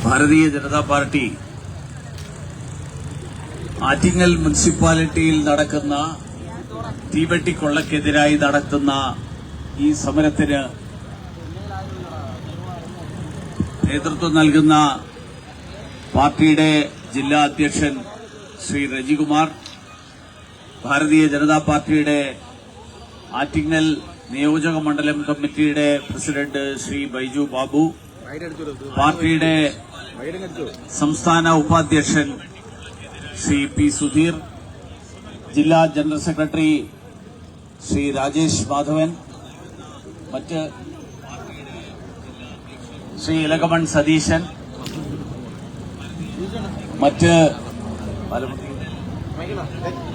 Bharatiya Janata party Attingal മുനിസിപ്പാലിറ്റിയിൽ നടക്കുന്ന തീവെട്ടിക്കൊള്ളക്കെതിരായി നടത്തുന്ന ഈ സമരത്തിന് നേതൃത്വം നൽകുന്ന പാർട്ടിയുടെ ജില്ലാ അധ്യക്ഷൻ ശ്രീ രജികുമാർ, ഭാരതീയ ജനതാ പാർട്ടിയുടെ ആറ്റിങ്ങൽ നിയോജക മണ്ഡലം കമ്മിറ്റിയുടെ പ്രസിഡന്റ് ശ്രീ ബൈജു ബാബു, പാർട്ടിയുടെ സംസ്ഥാന ഉപാധ്യക്ഷൻ ശ്രീ പി സുധീർ, ജില്ലാ ജനറൽ സെക്രട്ടറി ശ്രീ രാജേഷ് മാധവൻ, മറ്റ് ശ്രീ ഇലകമൺ സതീശൻ,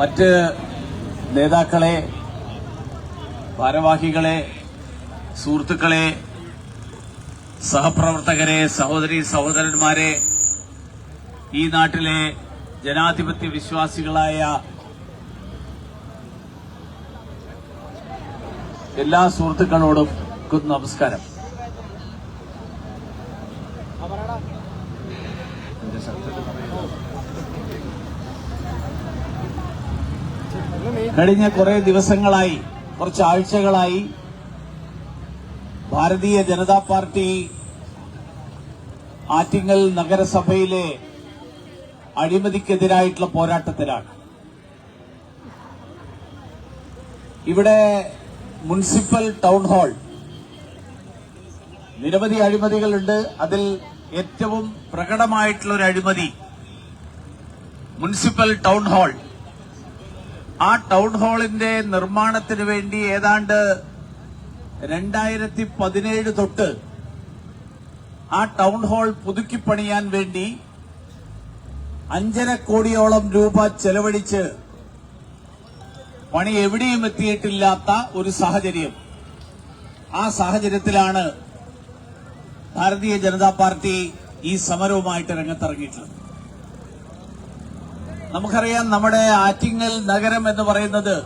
മറ്റ് നേതാക്കളെ, ഭാരവാഹികളെ, സുഹൃത്തുക്കളെ, സഹപ്രവർത്തകരെ, സഹോദരീ സഹോദരന്മാരെ, ഈ നാട്ടിലെ ജനാധിപത്യ വിശ്വാസികളായ എല്ലാ സുഹൃത്തുക്കളോടും നമസ്കാരം. കഴിഞ്ഞ കുറെ ദിവസങ്ങളായി, കുറച്ച് ആഴ്ചകളായി ഭാരതീയ ജനതാ പാർട്ടി ആറ്റിങ്ങൽ നഗരസഭയിലെ അഴിമതിക്കെതിരായിട്ടുള്ള പോരാട്ടത്തിലാണ്. ഇവിടെ മുനിസിപ്പൽ ടൗൺ ഹാൾ, നിരവധി അഴിമതികളുണ്ട്. അതിൽ ഏറ്റവും പ്രകടമായിട്ടുള്ള ഒരു അഴിമതി മുനിസിപ്പൽ ടൗൺ ഹാൾ. ആ ടൗൺ ഹാളിന്റെ നിർമ്മാണത്തിന് വേണ്ടി ഏതാണ്ട് 2017 തൊട്ട് ആ ടൗൺ ഹാൾ പുതുക്കിപ്പണിയാൻ വേണ്ടി 5.5 കോടിയോളം രൂപ ചെലവഴിച്ച് പണി എവിടെയും എത്തിയിട്ടില്ലാത്ത ഒരു സാഹചര്യം. ആ സാഹചര്യത്തിലാണ് ഭാരതീയ ജനതാ പാർട്ടി ഈ സമരവുമായിട്ട് രംഗത്തിറങ്ങിയിട്ടുള്ളത്. നമുക്കറിയാം, നമ്മുടെ ആറ്റിങ്ങൽ നഗരം എന്ന് പറയുന്നത്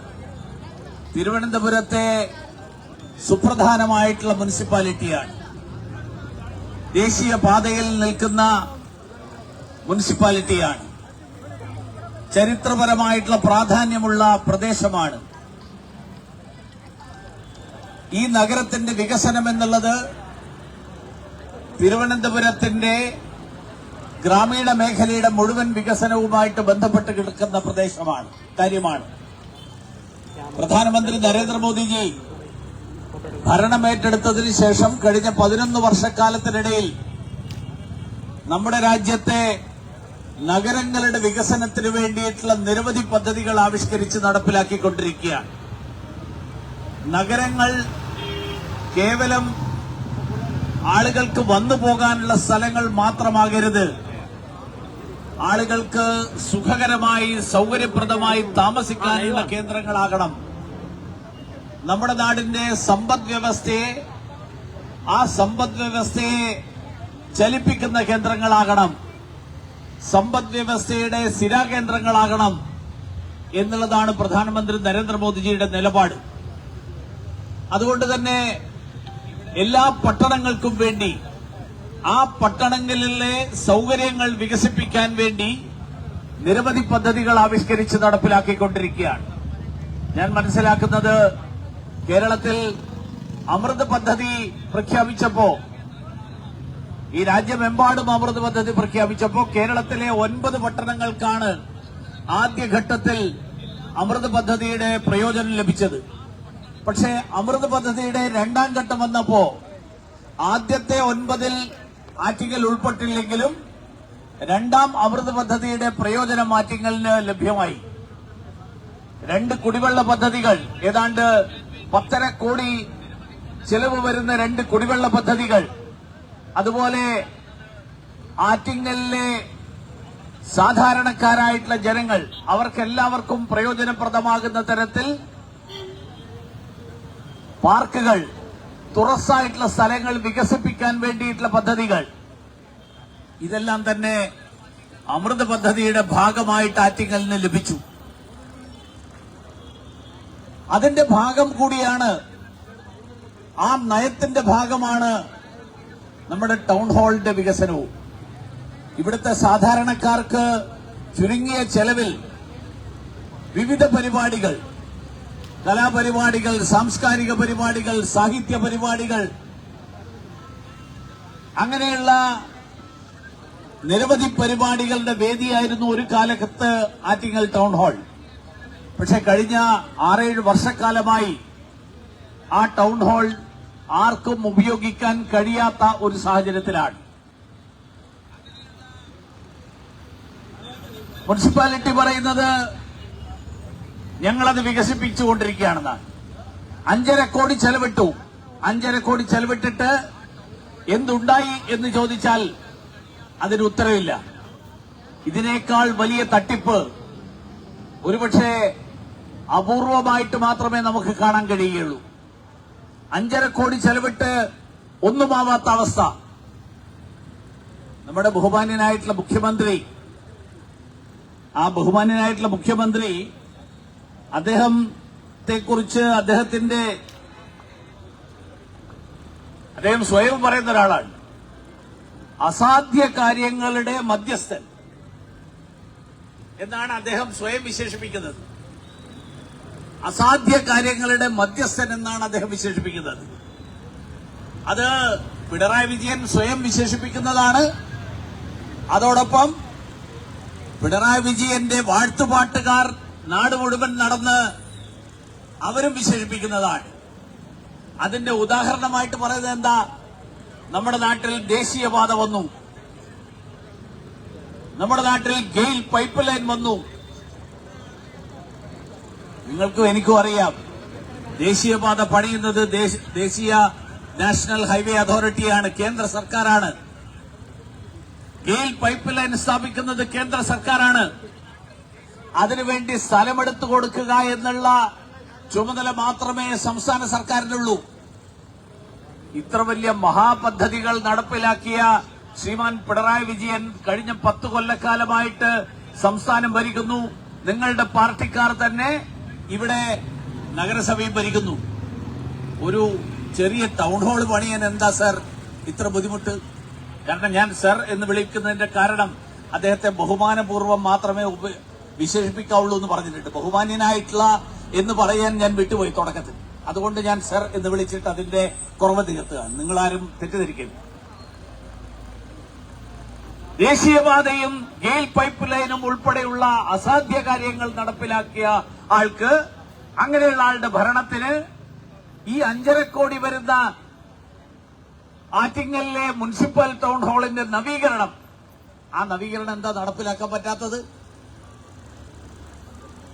തിരുവനന്തപുരത്തെ സുപ്രധാനമായിട്ടുള്ള മുനിസിപ്പാലിറ്റിയാണ്. ദേശീയ പാതയിൽ നിൽക്കുന്ന മുനിസിപ്പാലിറ്റിയാണ്. ചരിത്രപരമായിട്ടുള്ള പ്രാധാന്യമുള്ള പ്രദേശമാണ്. ഈ നഗരത്തിന്റെ വികസനം എന്നുള്ളത് തിരുവനന്തപുരത്തിന്റെ ഗ്രാമീണ മേഖലയുടെ മുഴുവൻ വികസനവുമായിട്ട് ബന്ധപ്പെട്ട് കിടക്കുന്ന കാര്യമാണ്. പ്രധാനമന്ത്രി നരേന്ദ്രമോദിജി ഭരണമേറ്റെടുത്തതിനു ശേഷം കഴിഞ്ഞ 11 വർഷക്കാലത്തിനിടയിൽ നമ്മുടെ രാജ്യത്തെ നഗരങ്ങളുടെ വികസനത്തിന് വേണ്ടിയിട്ടുള്ള നിരവധി പദ്ധതികൾ ആവിഷ്കരിച്ച് നടപ്പിലാക്കിക്കൊണ്ടിരിക്കുകയാണ്. നഗരങ്ങൾ കേവലം ആളുകൾക്ക് വന്നു പോകാനുള്ള സ്ഥലങ്ങൾ മാത്രമാകരുത്. ആളുകൾക്ക് സുഖകരമായി, സൌകര്യപ്രദമായി താമസിക്കാനുള്ള കേന്ദ്രങ്ങളാകണം. നമ്മുടെ നാടിന്റെ ആ സമ്പദ് വ്യവസ്ഥയെ ചലിപ്പിക്കുന്ന കേന്ദ്രങ്ങളാകണം, സമ്പദ് വ്യവസ്ഥയുടെ സ്ഥിരാകേന്ദ്രങ്ങളാകണം എന്നുള്ളതാണ് പ്രധാനമന്ത്രി നരേന്ദ്രമോദിജിയുടെ നിലപാട്. അതുകൊണ്ട് തന്നെ എല്ലാ പട്ടണങ്ങൾക്കും വേണ്ടി, ആ പട്ടണങ്ങളിലെ സൌകര്യങ്ങൾ വികസിപ്പിക്കാൻ വേണ്ടി നിരവധി പദ്ധതികൾ ആവിഷ്കരിച്ച് നടപ്പിലാക്കിക്കൊണ്ടിരിക്കുകയാണ്. ഞാൻ മനസ്സിലാക്കുന്നത്, കേരളത്തിൽ അമൃത് പദ്ധതി പ്രഖ്യാപിച്ചപ്പോ, ഈ രാജ്യമെമ്പാടും അമൃത് പദ്ധതി പ്രഖ്യാപിച്ചപ്പോ കേരളത്തിലെ 9 പട്ടണങ്ങൾക്കാണ് ആദ്യഘട്ടത്തിൽ അമൃത് പദ്ധതിയുടെ പ്രയോജനം ലഭിച്ചത്. പക്ഷേ അമൃത് പദ്ധതിയുടെ 2ാം ഘട്ടം വന്നപ്പോ ആദ്യത്തെ 9-ൽ ആറ്റിങ്ങൽ ഉൾപ്പെട്ടില്ലെങ്കിലും 2ാം അമൃത് പദ്ധതിയുടെ പ്രയോജനം ആറ്റിങ്ങലിന് ലഭ്യമായി. 2 കുടിവെള്ള പദ്ധതികൾ, ഏതാണ്ട് 10.5 കോടി ചെലവ് വരുന്ന 2 കുടിവെള്ള പദ്ധതികൾ, അതുപോലെ ആറ്റിങ്ങലിലെ സാധാരണക്കാരായിട്ടുള്ള ജനങ്ങൾ, അവർക്കെല്ലാവർക്കും പ്രയോജനപ്രദമാകുന്ന തരത്തിൽ പാർക്കുകൾ, തുറസ്സായിട്ടുള്ള സ്ഥലങ്ങൾ വികസിപ്പിക്കാൻ വേണ്ടിയിട്ടുള്ള പദ്ധതികൾ, ഇതെല്ലാം തന്നെ അമൃത് പദ്ധതിയുടെ ഭാഗമായിട്ട് ആറ്റിങ്ങലിന് ലഭിച്ചു. അതിന്റെ ഭാഗം കൂടിയാണ്, ആ നയത്തിന്റെ ഭാഗമാണ് നമ്മുടെ ടൗൺ ഹാളിന്റെ വികസനവും. ഇവിടുത്തെ സാധാരണക്കാർക്ക് ചുരുങ്ങിയ ചെലവിൽ വിവിധ പരിപാടികൾ, കലാപരിപാടികൾ, സാംസ്കാരിക പരിപാടികൾ, സാഹിത്യ പരിപാടികൾ, അങ്ങനെയുള്ള നിരവധി പരിപാടികളുടെ വേദിയായിരുന്നു ഒരു കാലത്ത് ആറ്റിങ്ങൽ ടൗൺ ഹാൾ. പക്ഷെ കഴിഞ്ഞ 6-7 വർഷക്കാലമായി ആ ടൗൺ ഹാൾ ആർക്കും ഉപയോഗിക്കാൻ കഴിയാത്ത ഒരു സാഹചര്യത്തിലാണ്. മുനിസിപ്പാലിറ്റി പറയുന്നത് ഞങ്ങളത് വികസിപ്പിച്ചുകൊണ്ടിരിക്കുകയാണെന്നാണ്. 5.5 കോടി ചെലവിട്ടു. 5.5 കോടി ചെലവിട്ടിട്ട് എന്തുണ്ടായി എന്ന് ചോദിച്ചാൽ അതിന് ഉത്തരവില്ല. ഇതിനേക്കാൾ വലിയ തട്ടിപ്പ് ഒരുപക്ഷെ അപൂർവമായിട്ട് മാത്രമേ നമുക്ക് കാണാൻ കഴിയുകയുള്ളൂ. 5.5 കോടി ചെലവിട്ട് ഒന്നുമാവാത്ത അവസ്ഥ. നമ്മുടെ ബഹുമാന്യനായിട്ടുള്ള മുഖ്യമന്ത്രി, അദ്ദേഹത്തെക്കുറിച്ച് അദ്ദേഹം സ്വയം പറയുന്ന ഒരാളാണ്. അസാധ്യ കാര്യങ്ങളുടെ മധ്യസ്ഥൻ എന്നാണ് അദ്ദേഹം സ്വയം വിശേഷിപ്പിക്കുന്നത്. അസാധ്യ കാര്യങ്ങളുടെ മധ്യസ്ഥൻ എന്നാണ് അദ്ദേഹം വിശേഷിപ്പിക്കുന്നത്. അത് പിണറായി വിജയൻ സ്വയം വിശേഷിപ്പിക്കുന്നതാണ്. അതോടൊപ്പം പിണറായി വിജയന്റെ വാഴ്ത്തുപാട്ടുകാർ നാട് മുഴുവൻ നടന്ന് അവരും വിശേഷിപ്പിക്കുന്നതാണ്. അതിന്റെ ഉദാഹരണമായിട്ട് പറയുന്നത് എന്താ? നമ്മുടെ നാട്ടിൽ ദേശീയപാത വന്നു, നമ്മുടെ നാട്ടിൽ ഗെയിൽ പൈപ്പ് ലൈൻ വന്നു. നിങ്ങൾക്കും എനിക്കും അറിയാം, ദേശീയപാത പണിയുന്നത് ദേശീയ നാഷണൽ ഹൈവേ അതോറിറ്റിയാണ്, കേന്ദ്ര സർക്കാരാണ്. ഗെയിൽ പൈപ്പ് ലൈൻ സ്ഥാപിക്കുന്നത് കേന്ദ്ര സർക്കാരാണ്. അതിനുവേണ്ടി സ്ഥലമെടുത്തു കൊടുക്കുക എന്നുള്ള ചുമതല മാത്രമേ സംസ്ഥാന സർക്കാരിനുള്ളൂ. ഇത്ര വലിയ മഹാപദ്ധതികൾ നടപ്പിലാക്കിയ ശ്രീമാൻ പിണറായി വിജയൻ കഴിഞ്ഞ 10 കൊല്ലക്കാലമായിട്ട് സംസ്ഥാനം ഭരിക്കുന്നു. നിങ്ങളുടെ പാർട്ടിക്കാർ തന്നെ ഇവിടെ നഗരസഭയും ഭരിക്കുന്നു. ഒരു ചെറിയ ടൗൺ ഹാൾ പണിയാൻ എന്താ സർ ഇത്ര ബുദ്ധിമുട്ട്? കാരണം ഞാൻ സർ എന്ന് വിളിക്കുന്നതിന്റെ കാരണം അദ്ദേഹത്തെ ബഹുമാനപൂർവ്വം മാത്രമേ വിശേഷിപ്പിക്കാവുള്ളൂ എന്ന് പറഞ്ഞിട്ടുണ്ട്. ബഹുമാന്യനായിട്ടുള്ള എന്ന് പറയാൻ ഞാൻ വിട്ടുപോയി തുടക്കത്തിൽ. അതുകൊണ്ട് ഞാൻ സർ എന്ന് വിളിച്ചിട്ട് അതിന്റെ കുറവ് നികത്തുകയാണ്. നിങ്ങളാരും തെറ്റിദ്ധരിക്കരുത്. ദേശീയപാതയും ഗെയിൽ പൈപ്പ് ലൈനും ഉൾപ്പെടെയുള്ള അസാധ്യ കാര്യങ്ങൾ നടപ്പിലാക്കിയ ആൾക്ക്, അങ്ങനെയുള്ള ആളുടെ ഭരണത്തിന് ഈ 5.5 കോടി വരുന്ന ആറ്റിങ്ങലിലെ മുനിസിപ്പൽ ടൗൺ ഹാളിന്റെ നവീകരണം, ആ നവീകരണം എന്താ നടപ്പിലാക്കാൻ പറ്റാത്തത്?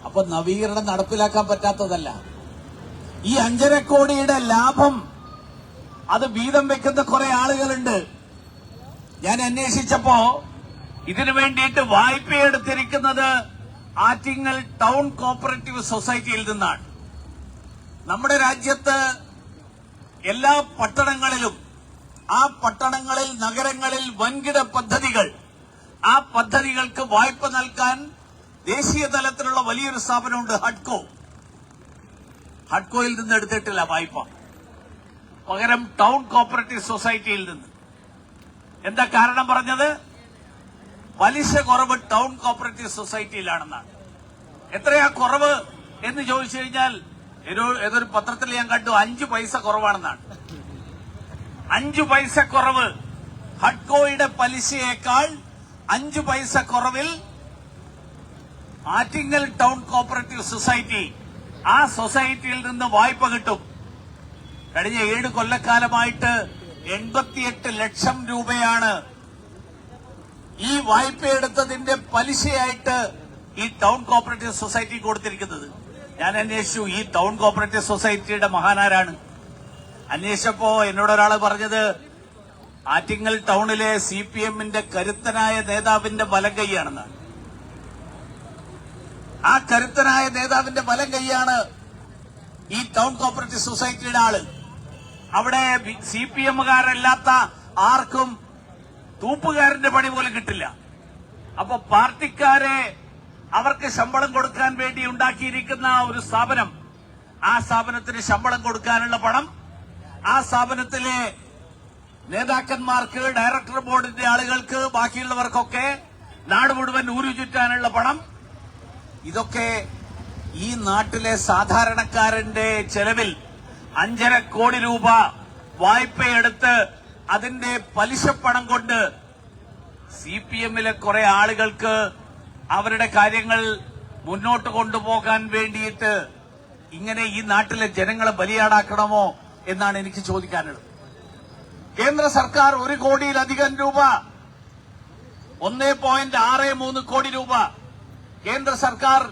അപ്പൊ നവീകരണം നടപ്പിലാക്കാൻ പറ്റാത്തതല്ല, ഈ 5.5 കോടിയുടെ ലാഭം അത് വീതം വെക്കുന്ന കുറെ ആളുകളുണ്ട്. ഞാൻ അന്വേഷിച്ചപ്പോ ഇതിനു വേണ്ടിയിട്ട് വായ്പയെടുത്തിരിക്കുന്നത് ആറ്റിങ്ങൽ ടൗൺ കോപ്പറേറ്റീവ് സൊസൈറ്റിയിൽ നിന്നാണ്. നമ്മുടെ രാജ്യത്ത് എല്ലാ പട്ടണങ്ങളിലും, ആ പട്ടണങ്ങളിൽ, നഗരങ്ങളിൽ വൻകിട പദ്ധതികൾ, ആ പദ്ധതികൾക്ക് വായ്പ നൽകാൻ ദേശീയ തലത്തിലുള്ള വലിയൊരു സ്ഥാപനമുണ്ട്, ഹഡ്കോ. ഹഡ്കോയിൽ നിന്ന് എടുത്തിട്ടില്ല വായ്പ, പകരം ടൗൺ കോപ്പറേറ്റീവ് സൊസൈറ്റിയിൽ നിന്ന്. എന്താ കാരണം പറഞ്ഞത്? പലിശ കുറവ് ടൗൺ കോപ്പറേറ്റീവ് സൊസൈറ്റിയിലാണെന്നാണ്. എത്രയാ കുറവ് എന്ന് ചോദിച്ചു കഴിഞ്ഞാൽ ഏതൊരു പത്രത്തിൽ ഞാൻ കണ്ടു 5 പൈസ കുറവാണെന്നാണ്. 5 പൈസ കുറവ്. ഹഡ്കോയുടെ പലിശയേക്കാൾ 5 പൈസ കുറവിൽ ആറ്റിങ്ങൽ ടൗൺ കോപ്പറേറ്റീവ് സൊസൈറ്റി, ആ സൊസൈറ്റിയിൽ നിന്ന് വായ്പ കിട്ടും. കഴിഞ്ഞ 7 കൊല്ലക്കാലമായിട്ട് 88 ലക്ഷം രൂപയാണ് ഈ വായ്പയെടുത്തതിന്റെ പലിശയായിട്ട് ഈ ടൗൺ കോപ്പറേറ്റീവ് സൊസൈറ്റി കൊടുത്തിരിക്കുന്നത്. ഞാൻ അന്വേഷിച്ചു ഈ ടൗൺ കോപ്പറേറ്റീവ് സൊസൈറ്റിയുടെ മഹാനാരാണ്. അന്വേഷിച്ചപ്പോ എന്നോട് ഒരാൾ പറഞ്ഞത് ആറ്റിങ്ങൽ ടൗണിലെ CPMന്റെ കരുത്തനായ നേതാവിന്റെ വലം കൈയാണെന്നാണ്. ആ കരുത്തനായ നേതാവിന്റെ വലം കൈയാണ് ഈ ടൗൺ കോപ്പറേറ്റീവ് സൊസൈറ്റിയുടെ ആള്. അവിടെ CPMകാരല്ലാത്ത ആർക്കും തൂപ്പുകാരന്റെ പണി പോലും കിട്ടില്ല. അപ്പൊ പാർട്ടിക്കാരെ അവർക്ക് ശമ്പളം കൊടുക്കാൻ വേണ്ടി ഉണ്ടാക്കിയിരിക്കുന്ന ഒരു സ്ഥാപനം, ആ സ്ഥാപനത്തിന് ശമ്പളം കൊടുക്കാനുള്ള പണം ആ സ്ഥാപനത്തിലെ നേതാക്കന്മാർക്ക്, ഡയറക്ടർ ബോർഡിന്റെ ആളുകൾക്ക്, ബാക്കിയുള്ളവർക്കൊക്കെ നാട് മുഴുവൻ ഊരുചുറ്റാനുള്ള പണം, ഇതൊക്കെ ഈ നാട്ടിലെ സാധാരണക്കാരന്റെ ചെലവിൽ 5.5 കോടി രൂപ വായ്പയെടുത്ത് അതിന്റെ പലിശപ്പണം കൊണ്ട് CPM-ലെ കുറെ ആളുകൾക്ക് അവരുടെ കാര്യങ്ങൾ മുന്നോട്ട് കൊണ്ടുപോകാൻ വേണ്ടിയിട്ട് ഇങ്ങനെ ഈ നാട്ടിലെ ജനങ്ങളെ ബലിയാടാക്കണമോ എന്നാണ് എനിക്ക് ചോദിക്കാനുള്ളത്. കേന്ദ്ര സർക്കാർ 1 കോടിയിലധികം രൂപ, 1.63 കോടി രൂപ കേന്ദ്ര സർക്കാർ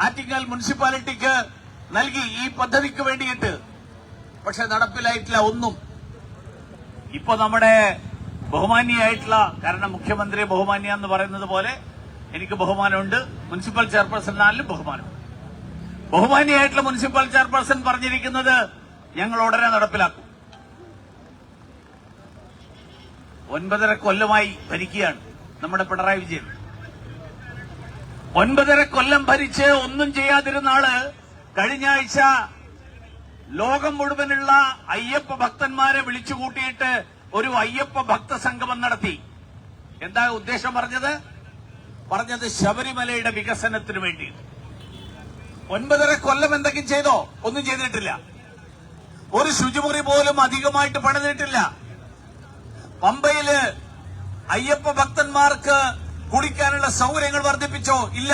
ആറ്റിങ്ങൽ മുനിസിപ്പാലിറ്റിക്ക് നൽകി ഈ പദ്ധതിക്ക് വേണ്ടിയിട്ട്. പക്ഷെ നടപ്പിലായിട്ടില്ല ഒന്നും. ഇപ്പൊ നമ്മുടെ ബഹുമാന്യായിട്ടുള്ള, കാരണം മുഖ്യമന്ത്രി ബഹുമാന്യ എന്ന് പറയുന്നത് പോലെ എനിക്ക് ബഹുമാനമുണ്ട്, മുനിസിപ്പൽ ചെയർപേഴ്സണാലും ബഹുമാനമുണ്ട്. ബഹുമാന്യായിട്ടുള്ള മുനിസിപ്പൽ ചെയർപേഴ്സൺ പറഞ്ഞിരിക്കുന്നത് ഞങ്ങൾ ഉടനെ നടപ്പിലാക്കും. 9.5 കൊല്ലമായി ഭരിക്കുകയാണ് നമ്മുടെ പിണറായി വിജയൻ. 9.5 കൊല്ലം ഭരിച്ച് ഒന്നും ചെയ്യാതിരുന്ന ആള് കഴിഞ്ഞ ആഴ്ച ലോകം മുഴുവനുള്ള അയ്യപ്പ ഭക്തന്മാരെ വിളിച്ചുകൂട്ടിയിട്ട് ഒരു അയ്യപ്പ ഭക്ത സംഗമം നടത്തി. എന്താ ഉദ്ദേശം പറഞ്ഞത് ശബരിമലയുടെ വികസനത്തിന് വേണ്ടി. 9.5 കൊല്ലം എന്തെങ്കിലും ചെയ്തോ? ഒന്നും ചെയ്തിട്ടില്ല. ഒരു ശുചിമുറി പോലും അധികമായിട്ട് പണിതിട്ടില്ല. പമ്പയില് അയ്യപ്പ ഭക്തന്മാർക്ക് കുടിക്കാനുള്ള സൗകര്യങ്ങൾ വർദ്ധിപ്പിച്ചോ? ഇല്ല.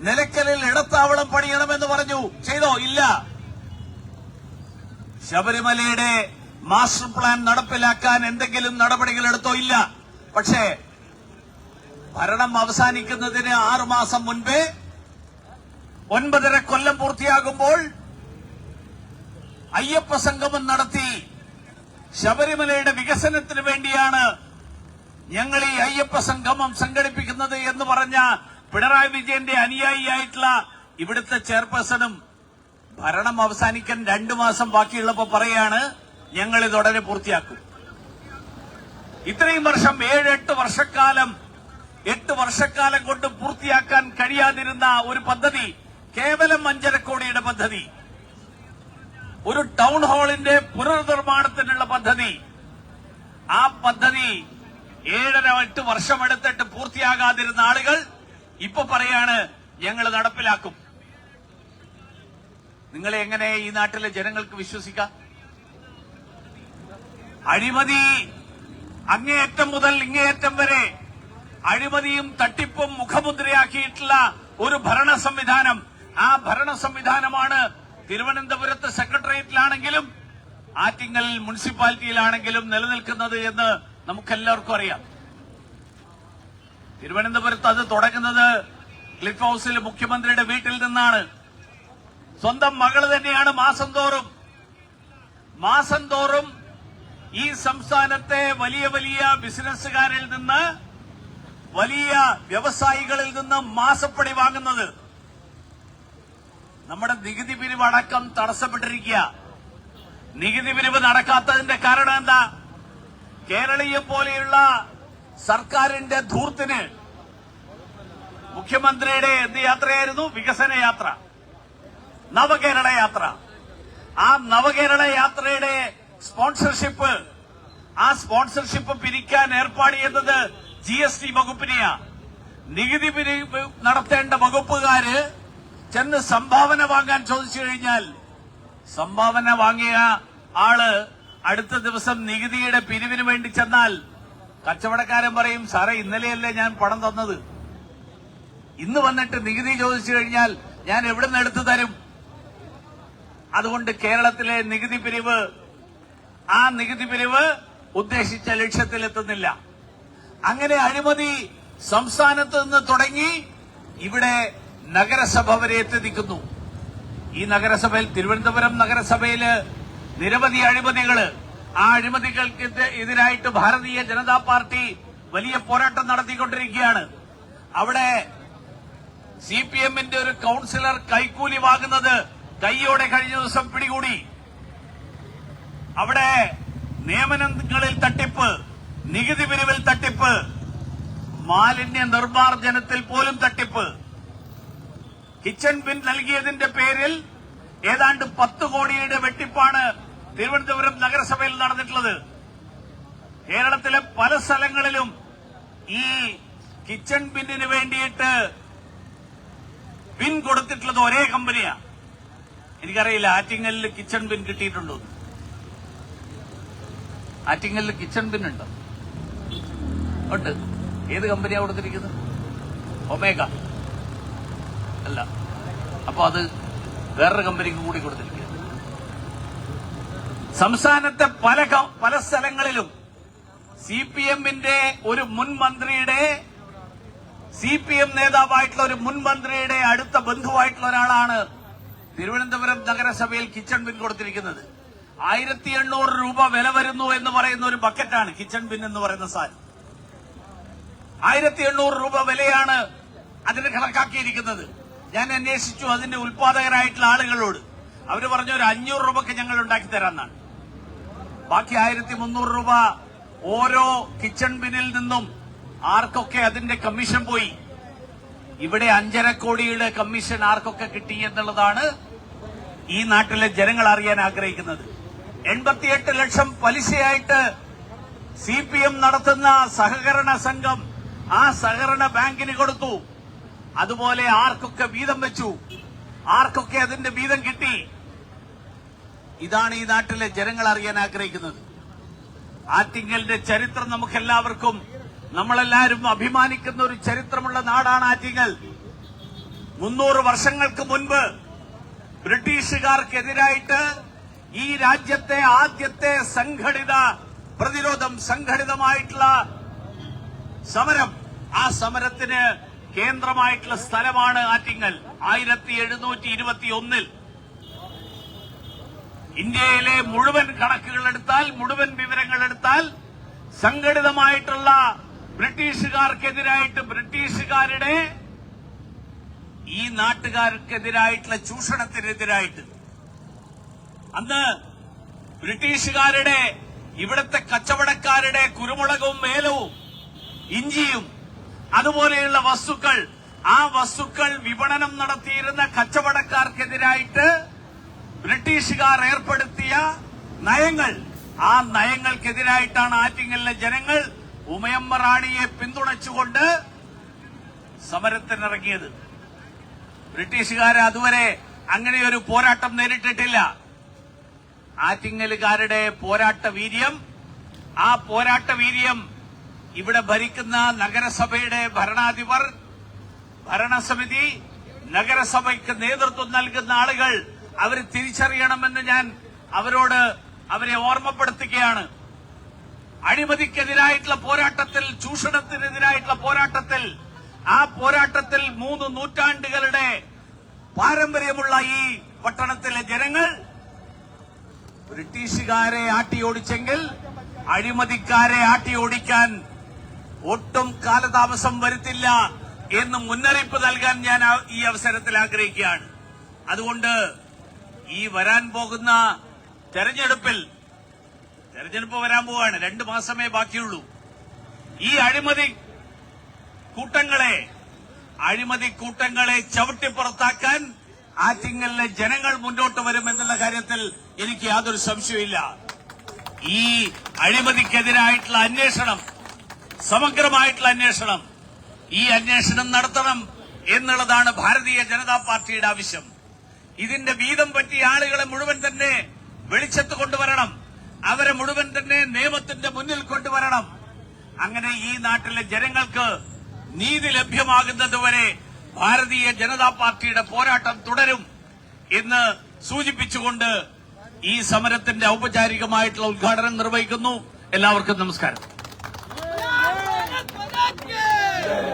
നിലയ്ക്കലിൽ ഇടത്താവളം പണിയണമെന്ന് പറഞ്ഞു, ചെയ്തോ? ഇല്ല. ശബരിമലയുടെ മാസ്റ്റർ പ്ലാൻ നടപ്പിലാക്കാൻ എന്തെങ്കിലും നടപടികൾ എടുത്തോ? ഇല്ല. പക്ഷേ ഭരണം അവസാനിക്കുന്നതിന് 6 മാസം മുൻപേ 9.5 കൊല്ലം പൂർത്തിയാകുമ്പോൾ അയ്യപ്പ സംഗമം നടത്തി ശബരിമലയുടെ വികസനത്തിന് വേണ്ടിയാണ് ഞങ്ങൾ ഈ അയ്യപ്പ സംഗമം സംഘടിപ്പിക്കുന്നത് എന്ന് പറഞ്ഞ പിണറായി വിജയന്റെ അനുയായിയായിട്ടുള്ള ഇവിടുത്തെ ചെയർപേഴ്സണും ഭരണം അവസാനിക്കാൻ 2 മാസം ബാക്കിയുള്ളപ്പോ പറയാണ് ഞങ്ങൾ ഇത് ഉടനെ പൂർത്തിയാക്കും. ഇത്രയും വർഷം 7-8 വർഷക്കാലം 8 വർഷക്കാലം കൊണ്ട് പൂർത്തിയാക്കാൻ കഴിയാതിരുന്ന ഒരു പദ്ധതി, കേവലം 5.5 കോടിയുടെ പദ്ധതി, ഒരു ടൗൺ ഹാളിന്റെ പുനർനിർമ്മാണത്തിനുള്ള പദ്ധതി, ആ പദ്ധതി 7-8 വർഷമെടുത്തിട്ട് പൂർത്തിയാകാതിരുന്ന ആളുകൾ ഇപ്പൊ പറയാണ് ഞങ്ങൾ നടപ്പിലാക്കും. നിങ്ങളെ എങ്ങനെ ഈ നാട്ടിലെ ജനങ്ങൾക്ക് വിശ്വസിക്കാം? അഴിമതി അങ്ങേയറ്റം മുതൽ ഇങ്ങേയറ്റം വരെ അഴിമതിയും തട്ടിപ്പും മുഖമുദ്രയാക്കിയിട്ടുള്ള ഒരു ഭരണ സംവിധാനം. ആ ഭരണ സംവിധാനമാണ് തിരുവനന്തപുരത്ത് സെക്രട്ടേറിയറ്റിലാണെങ്കിലും ആറ്റിങ്ങൽ മുനിസിപ്പാലിറ്റിയിലാണെങ്കിലും നിലനിൽക്കുന്നത് എന്ന് നമുക്കെല്ലാവർക്കും അറിയാം. തിരുവനന്തപുരത്ത് അത് തുടങ്ങുന്നത് ക്ലിഫ് ഹൌസിൽ മുഖ്യമന്ത്രിയുടെ വീട്ടിൽ നിന്നാണ്. സ്വന്തം മകള് തന്നെയാണ് മാസം തോറും ഈ സംസ്ഥാനത്തെ വലിയ വലിയ ബിസിനസ്സുകാരിൽ നിന്ന്, വലിയ വ്യവസായികളിൽ നിന്ന് മാസപ്പടി വാങ്ങുന്നത്. നമ്മുടെ നികുതി പിരിവ് അടക്കം തടസ്സപ്പെട്ടിരിക്കുക. നികുതി പിരിവ് നടക്കാത്തതിന്റെ കാരണം എന്താ? കേരളീയം പോലെയുള്ള സർക്കാരിന്റെ ധൂർത്തിന് മുഖ്യമന്ത്രിയുടെ എന്ത് യാത്രയായിരുന്നു? വികസന യാത്ര, നവകേരള യാത്ര. ആ നവകേരള യാത്രയുടെ സ്പോൺസർഷിപ്പ്, ആ സ്പോൺസർഷിപ്പ് പിരിക്കാൻ ഏർപ്പാട് ചെയ്യുന്നത് GST വകുപ്പിനെയാ. നികുതി പിരിവ് നടത്തേണ്ട വകുപ്പുകാര് ചെന്ന് സംഭാവന വാങ്ങാൻ ചോദിച്ചു കഴിഞ്ഞാൽ സംഭാവന വാങ്ങിയ ആള് അടുത്ത ദിവസം നികുതിയുടെ പിരിവിന് വേണ്ടി ചെന്നാൽ കച്ചവടക്കാരൻ പറയും, സാറേ ഇന്നലെയല്ലേ ഞാൻ പണം തന്നത്, ഇന്ന് വന്നിട്ട് നികുതി ചോദിച്ചു കഴിഞ്ഞാൽ ഞാൻ എവിടെ നിന്ന് എടുത്തു തരും? അതുകൊണ്ട് കേരളത്തിലെ നികുതി പിരിവ്, ആ നികുതി പിരിവ് ഉദ്ദേശിച്ച ലക്ഷ്യത്തിലെത്തുന്നില്ല. അങ്ങനെ അഴിമതി സംസ്ഥാനത്ത് നിന്ന് തുടങ്ങി ഇവിടെ നഗരസഭ വരെ എത്തി നിൽക്കുന്നു. ഈ നഗരസഭയിൽ, തിരുവനന്തപുരം നഗരസഭയില് നിരവധി അഴിമതികള്. ആ അഴിമതികൾക്ക് എതിരായിട്ട് ഭാരതീയ ജനതാ പാർട്ടി വലിയ പോരാട്ടം നടത്തിക്കൊണ്ടിരിക്കുകയാണ്. അവിടെ CPM-ന്റെ ഒരു കൌൺസിലർ കൈക്കൂലി വാങ്ങുന്നത് കൈയോടെ കഴിഞ്ഞ ദിവസം പിടികൂടി. അവിടെ നിയമനങ്ങളിൽ തട്ടിപ്പ്, നികുതി പിരിവിൽ തട്ടിപ്പ്, മാലിന്യ നിർമ്മാർജ്ജനത്തിൽ പോലും തട്ടിപ്പ്. കിച്ചൺ ബിൻ നൽകിയതിന്റെ പേരിൽ ഏതാണ്ട് 10 കോടിയുടെ വെട്ടിപ്പാണ് തിരുവനന്തപുരം നഗരസഭയിൽ നടന്നിട്ടുള്ളത്. കേരളത്തിലെ പല സ്ഥലങ്ങളിലും ഈ കിച്ചൺ ബിന്നിന് വേണ്ടിയിട്ട് ബിൻ കൊടുത്തിട്ടുള്ളത് ഒരേ കമ്പനിയാണ്. എനിക്കറിയില്ല ആറ്റിങ്ങലിൽ കിച്ചൺ ബിൻ കിട്ടിയിട്ടുണ്ടോ. ആറ്റിങ്ങലിൽ കിച്ചൺ ബിൻ ഉണ്ടോ? ഉണ്ട്. ഏത് കമ്പനിയാണ് കൊടുത്തിരിക്കുന്നത്? ഒമേഗ അല്ല. അപ്പൊ അത് വേറൊരു കമ്പനിക്ക് കൂടി കൊടുത്തിരിക്കുക. സംസ്ഥാനത്തെ പല സ്ഥലങ്ങളിലും സിപിഎമ്മിന്റെ ഒരു മുൻ മന്ത്രിയുടെ, സിപിഎം നേതാവായിട്ടുള്ള ഒരു മുൻ മന്ത്രിയുടെ അടുത്ത ബന്ധുവായിട്ടുള്ള ഒരാളാണ് തിരുവനന്തപുരം നഗരസഭയിൽ കിച്ചൺ ബിൻ കൊടുത്തിരിക്കുന്നത്. 1800 രൂപ വില വരുന്നു എന്ന് പറയുന്ന ഒരു ബക്കറ്റാണ് കിച്ചൺ ബിൻ എന്ന് പറയുന്ന സാധനം. 1800 രൂപ വിലയാണ് അതിന് കണക്കാക്കിയിരിക്കുന്നത്. ഞാൻ അന്വേഷിച്ചു അതിന്റെ ഉൽപാദകരായിട്ടുള്ള ആളുകളോട്. അവര് പറഞ്ഞു ഒരു 500 രൂപക്ക് ഞങ്ങൾ ഉണ്ടാക്കി തരാമെന്നാണ്. ബാക്കി 1300 രൂപ ഓരോ കിച്ചൺ ബിന്നിൽ നിന്നും ആർക്കൊക്കെ അതിന്റെ കമ്മീഷൻ പോയി. ഇവിടെ 5.5 കോടിയുടെ കമ്മീഷൻ ആർക്കൊക്കെ കിട്ടി എന്നുള്ളതാണ് ഈ നാട്ടിലെ ജനങ്ങൾ അറിയാൻ ആഗ്രഹിക്കുന്നത്. 88 ലക്ഷം പലിശയായിട്ട് സിപിഎം നടത്തുന്ന സഹകരണ സംഘം ആ സഹകരണ ബാങ്കിന് കൊടുത്തു. അതുപോലെ ആർക്കൊക്കെ വീതം വെച്ചു, ആർക്കൊക്കെ അതിന്റെ വീതം കിട്ടി. ഇതാണ് ഈ നാട്ടിലെ ജനങ്ങൾ അറിയാൻ ആഗ്രഹിക്കുന്നത്. ആറ്റിങ്ങലിന്റെ ചരിത്രം നമുക്കെല്ലാവർക്കും, നമ്മളെല്ലാവരും അഭിമാനിക്കുന്ന ഒരു ചരിത്രമുള്ള നാടാണ് ആറ്റിങ്ങൽ. 300 വർഷങ്ങൾക്ക് മുൻപ് ബ്രിട്ടീഷുകാർക്കെതിരായിട്ട് ഈ രാജ്യത്തെ ആദ്യത്തെ സംഘടിത പ്രതിരോധം, സംഘടിതമായിട്ടുള്ള സമരം, ആ സമരത്തിന് കേന്ദ്രമായിട്ടുള്ള സ്ഥലമാണ് ആറ്റിങ്ങൽ. 1721 ഇന്ത്യയിലെ മുഴുവൻ കണക്കുകൾ എടുത്താൽ, മുഴുവൻ വിവരങ്ങൾ എടുത്താൽ, സംഘടിതമായിട്ടുള്ള ബ്രിട്ടീഷുകാർക്കെതിരായിട്ട്, ബ്രിട്ടീഷുകാരുടെ ഈ നാട്ടുകാർക്കെതിരായിട്ടുള്ള ചൂഷണത്തിനെതിരായിട്ട്, അന്ന് ബ്രിട്ടീഷുകാരുടെ ഇവിടുത്തെ കച്ചവടക്കാരുടെ കുരുമുളകും ഏലവും ഇഞ്ചിയും അതുപോലെയുള്ള വസ്തുക്കൾ, ആ വസ്തുക്കൾ വിപണനം നടത്തിയിരുന്ന കച്ചവടക്കാർക്കെതിരായിട്ട് ബ്രിട്ടീഷുകാർ ഏർപ്പെടുത്തിയ നയങ്ങൾ, ആ നയങ്ങൾക്കെതിരായിട്ടാണ് ആറ്റിങ്ങലിലെ ജനങ്ങൾ ഉമയമ്മ റാണിയെ പിന്തുണച്ചുകൊണ്ട് സമരത്തിനിറങ്ങിയത്. ബ്രിട്ടീഷുകാരെ അതുവരെ അങ്ങനെയൊരു പോരാട്ടം നേരിട്ടിട്ടില്ല. ആറ്റിങ്ങലുകാരുടെ പോരാട്ട വീര്യം, ആ പോരാട്ട വീര്യം ഇവിടെ ഭരിക്കുന്ന നഗരസഭയുടെ ഭരണാധിപർ, ഭരണസമിതി, നഗരസഭയ്ക്ക് നേതൃത്വം നൽകുന്ന ആളുകൾ അവർ തിരിച്ചറിയണമെന്ന് ഞാൻ അവരെ ഓർമ്മപ്പെടുത്തുകയാണ്. അഴിമതിക്കെതിരായിട്ടുള്ള പോരാട്ടത്തിൽ, ചൂഷണത്തിനെതിരായിട്ടുള്ള പോരാട്ടത്തിൽ, ആ പോരാട്ടത്തിൽ 3 നൂറ്റാണ്ടുകളുടെ പാരമ്പര്യമുള്ള ഈ പട്ടണത്തിലെ ജനങ്ങൾ ബ്രിട്ടീഷുകാരെ ആട്ടിയോടിച്ചെങ്കിൽ അഴിമതിക്കാരെ ആട്ടിയോടിക്കാൻ ഒട്ടും കാലതാമസം വരുത്തില്ല എന്ന് മുന്നറിയിപ്പ് നൽകാൻ ഞാൻ ഈ അവസരത്തിൽ ആഗ്രഹിക്കുകയാണ്. അതുകൊണ്ട് ഈ വരാൻ പോകുന്ന തെരഞ്ഞെടുപ്പ് വരാൻ പോവാണ്. 2 മാസമേ ബാക്കിയുള്ളൂ. ഈ അഴിമതി കൂട്ടങ്ങളെ ചവിട്ടിപ്പുറത്താക്കാൻ ആറ്റിങ്ങലിലെ ജനങ്ങൾ മുന്നോട്ട് വരുമെന്നുള്ള കാര്യത്തിൽ എനിക്ക് യാതൊരു സംശയമില്ല. ഈ അഴിമതിക്കെതിരായിട്ടുള്ള അന്വേഷണം, സമഗ്രമായിട്ടുള്ള അന്വേഷണം, ഈ അന്വേഷണം നടത്തണം എന്നുള്ളതാണ് ഭാരതീയ ജനതാ പാർട്ടിയുടെ ആവശ്യം. ഇതിന്റെ വീതം പറ്റിയ ആളുകളെ മുഴുവൻ തന്നെ വെളിച്ചത്ത് കൊണ്ടുവരണം, അവരെ മുഴുവൻ തന്നെ നിയമത്തിന്റെ മുന്നിൽ കൊണ്ടുവരണം. അങ്ങനെ ഈ നാട്ടിലെ ജനങ്ങൾക്ക് നീതി ലഭ്യമാകുന്നതുവരെ ഭാരതീയ ജനതാ പാർട്ടിയുടെ പോരാട്ടം തുടരും എന്ന് സൂചിപ്പിച്ചുകൊണ്ട് ഈ സമരത്തിന്റെ ഔപചാരികമായിട്ടുള്ള ഉദ്ഘാടനം നിർവഹിക്കുന്നു. എല്ലാവർക്കും നമസ്കാരം.